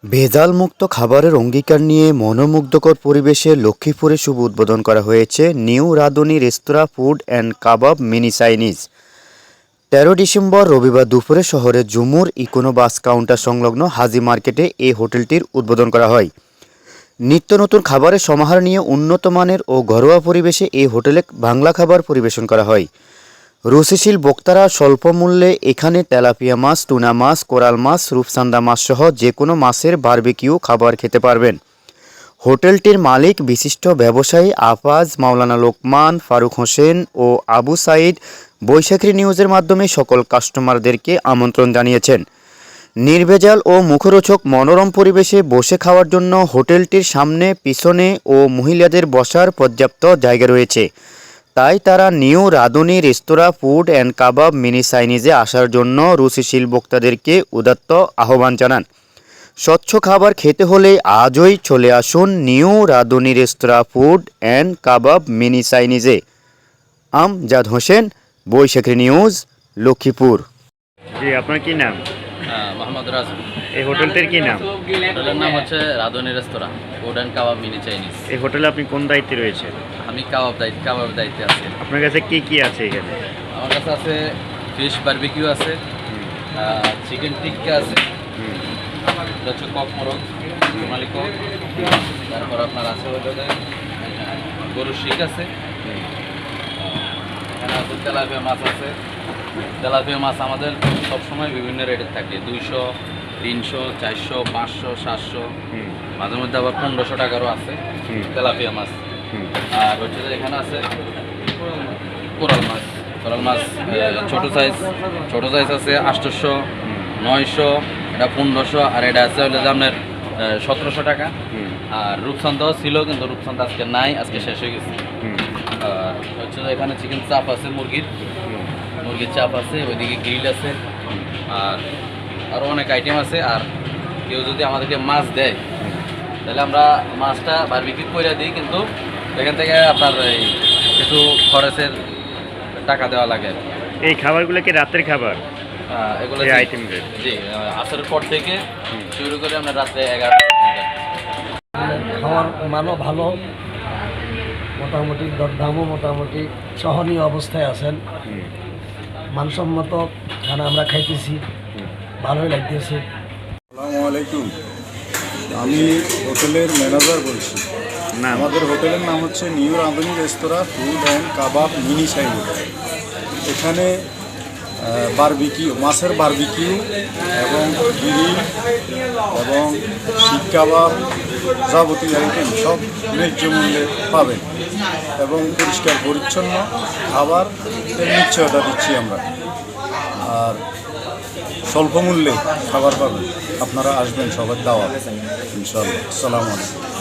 ভেজালমুক্ত খাবারের অঙ্গীকার নিয়ে মনোমুগ্ধকর পরিবেশে লক্ষ্মীপুরে শুভ উদ্বোধন করা হয়েছে new Radhuni restaurant food and Kabab mini Chinese. ১৩ December রবিবার দুপুরে শহরের জুমুর ইকোনো বাস কাউন্টার সংলগ্ন হাজি মার্কেটে এই হোটেলটির উদ্বোধন করা হয়। নিত্য নতুন খাবারের সমাহার নিয়ে উন্নত মানের ও ঘরোয়া পরিবেশে এই হোটেলে বাংলা খাবার পরিবেশন করা হয়। রুচিশীল বক্তারা স্বল্প মূল্যে এখানে তেলাপিয়া মাছ, টুনা মাছ, কোরাল মাছ, রূপচাঁদা মাছ সহ যে কোনো মাছের বারবিকিউ খাবার খেতে পারবেন। হোটেলটির মালিক বিশিষ্ট ব্যবসায়ী আফাজ মাওলানা লোকমান, ফারুক হোসেন ও আবু সাইদ বৈশাখী নিউজের মাধ্যমে সকল কাস্টমারদেরকে আমন্ত্রণ জানিয়েছেন। নির্ভেজাল ও মুখরোচক মনোরম পরিবেশে বসে খাওয়ার জন্য হোটেলটির সামনে, পিছনে ও মহিলাদের বসার পর্যাপ্ত জায়গা রয়েছে। তাই তারা new Radhuni restaurant food and Kabab mini চাইনিজে আসার জন্য রুচিশীল বক্তাদেরকে উদাত্ত আহ্বান জানান। স্বচ্ছ খাবার খেতে হলে আজই চলে আসুন new Radhuni restaurant food and Kabab mini চাইনিজে। আমজাদ হোসেন, বৈশাখী নিউজ, লক্ষ্মীপুর। জি, আপনার কি নাম? মোহাম্মদ রাজু। এই হোটেলটির কি নাম? হোটেলের নাম হচ্ছে Radhuni restaurant food and Kabab mini Chinese. এই হোটেলে আপনি কোন দায়িত্বে রয়েছেন? আমি কাবাবের দায়িত্বে আছি। আপনার কাছে কি কি আছে এখানে? আমার কাছে আছে ফিশ বারবিকিউ আছে, চিকেন টিক্কা আছে, এটা হচ্ছে কক মোরগ, সোনালি কক, তারপর আপনার আছে ওইটাতে গরুর শিক আছে, এখানে আছে তেলাপিয়া মাছ আছে। তেলাপিয়া মাছ আমাদের সবসময় বিভিন্ন রেটের থাকে, 200, 300, 400, 500, 700, মাঝে মধ্যে আবার 1500 টাকারও আছে তেলাপিয়া মাছ। আর হচ্ছে যে এখানে আছে কোরাল মাছ। ছোটো সাইজ আছে 800, 900, এটা 1500, আর এটা আছে হলে যে আপনার 1700 টাকা। আর রূপচাঁদাও ছিল, কিন্তু রূপচাঁদা আজকে নাই, আজকে শেষ হয়ে গেছে। আর হচ্ছে যে এখানে চিকেন চাপ আছে, মুরগির চাপ আছে, ওইদিকে গ্রিল আছে, আর আরও অনেক আইটেম আছে। আর কেউ যদি আমাদেরকে মাছ দেয় তাহলে আমরা মাছটা বারবিকিউ করে দিই, কিন্তু এখান থেকে আপনার এই কিছু খরচের টাকা দেওয়া লাগে। এই খাবারগুলো কি রাতের খাবার? এগুলো আইটেম জি, আসরের পর থেকে শুরু করে আমরা রাত্রে 11টা। খাওয়ার মানও ভালো, মোটামুটি দরদামও মোটামুটি সহনীয় অবস্থায় আছেন। মানসম্মত খানা আমরা খাইতেছি, ভালোই লাগতেছে। আসসালামু আলাইকুম, আমি হোটেলের ম্যানেজার বলছি। আমাদের হোটেলের নাম হচ্ছে new Radhuni restaurant food and Kabab mini Chinese. এখানে বারবিকিউ, মাছের বারবিকিউ এবং গ্রিল এবং শিক কাবাব, যাবতীয় আইটেম সব ন্যায্য মূল্যে পাবেন এবং পরিষ্কার পরিচ্ছন্ন খাবার নিশ্চয়তা দিচ্ছি আমরা। আর স্বল্প মূল্যে খাবার পাবেন, আপনারা আসবেন, সবার দাওয়াত ইনশাআল্লাহ। আসসালামু আলাইকুম।